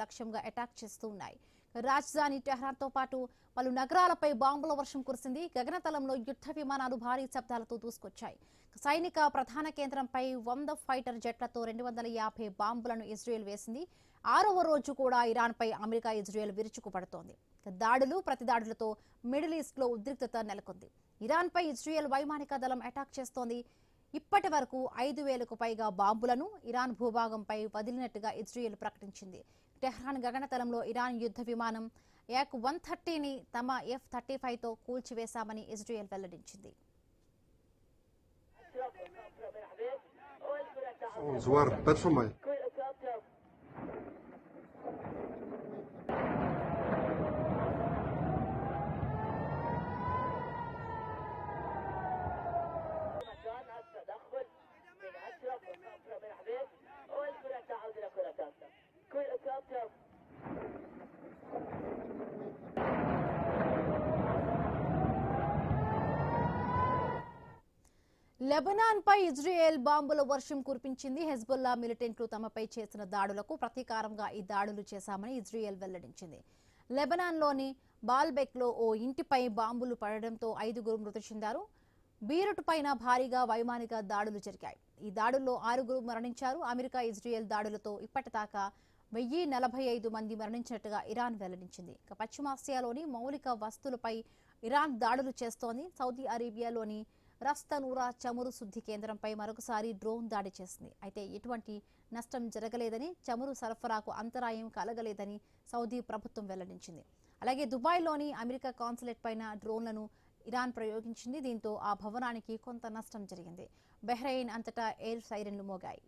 లక్ష్యంగా అటాక్ చేస్తూ ఉన్నాయి. రాజధాని టెహ్రాన్తో పాటు పలు నగరాలపై బాంబుల వర్షం కురిసింది. గగనతలంలో యుద్ధ విమానాలు భారీ శబ్దాలతో దూసుకొచ్చాయి. సైనిక ప్రధాన కేంద్రంపై 100 ఫైటర్ జెట్లతో 250 బాంబులను ఇజ్రాయెల్ వేసింది. 6వ రోజు కూడా ఇరాన్పై అమెరికా, ఇజ్రాయెల్ విరుచుకుపడుతోంది. దాడులు ప్రతిదాడులతో మిడిల్ ఈస్ట్ లో ఉద్రిక్తత నెలకొంది. ఇరాన్పై ఇజ్రాయెల్ వైమానిక దళం అటాక్ చేస్తోంది. ఇప్పటి వరకు 5,000కు పైగా బాంబులను ఇరాన్ భూభాగంపై వదిలినట్టుగా ఇజ్రాయెల్ ప్రకటించింది. టెహ్రాన్ గగనతలంలో ఇరాన్ యుద్ధ విమానం యాక్-130ని తమ F-35తో కూల్చివేశామని ఇజ్రాయెల్ వెల్లడించింది. زوار باتفماي లెబనాన్ పై ఇజ్రాయెల్ బాంబుల వర్షం కురిపించింది. హెజ్బుల్లా మిలిటెంట్లు తమపై చేసిన దాడులకు ప్రతీకారంగా ఈ దాడులు చేశామని ఇజ్రాయెల్ వెల్లడించింది. లెబనాన్లోని బాల్బెక్లో ఓ ఇంటిపై బాంబులు పడడంతో 5గురు మృతి చెందారు. బీరుట్ పైన భారీగా వైమానిక దాడులు జరిగాయి. ఈ దాడుల్లో 6గురు మరణించారు. అమెరికా, ఇజ్రాయెల్ దాడులతో ఇప్పటిదాకా 1045 మంది మరణించినట్టుగా ఇరాన్ వెల్లడించింది. పశ్చిమాసియాలోని మౌలిక వస్తువులపై ఇరాన్ దాడులు చేస్తోంది. సౌదీ అరేబియాలోని రస్తనూరా చమురు శుద్ధి కేంద్రంపై మరొకసారి డ్రోన్ దాడి చేసింది. అయితే ఎటువంటి నష్టం జరగలేదని, చమురు సరఫరాకు అంతరాయం కలగలేదని సౌదీ ప్రభుత్వం వెల్లడించింది. అలాగే దుబాయ్లోని అమెరికా కాన్సులేట్ పైన డ్రోన్లను ఇరాన్ ప్రయోగించింది. దీంతో ఆ భవనానికి కొంత నష్టం జరిగింది. బహ్రెయిన్ అంతటా ఎయిర్ సైరన్లు మోగాయి.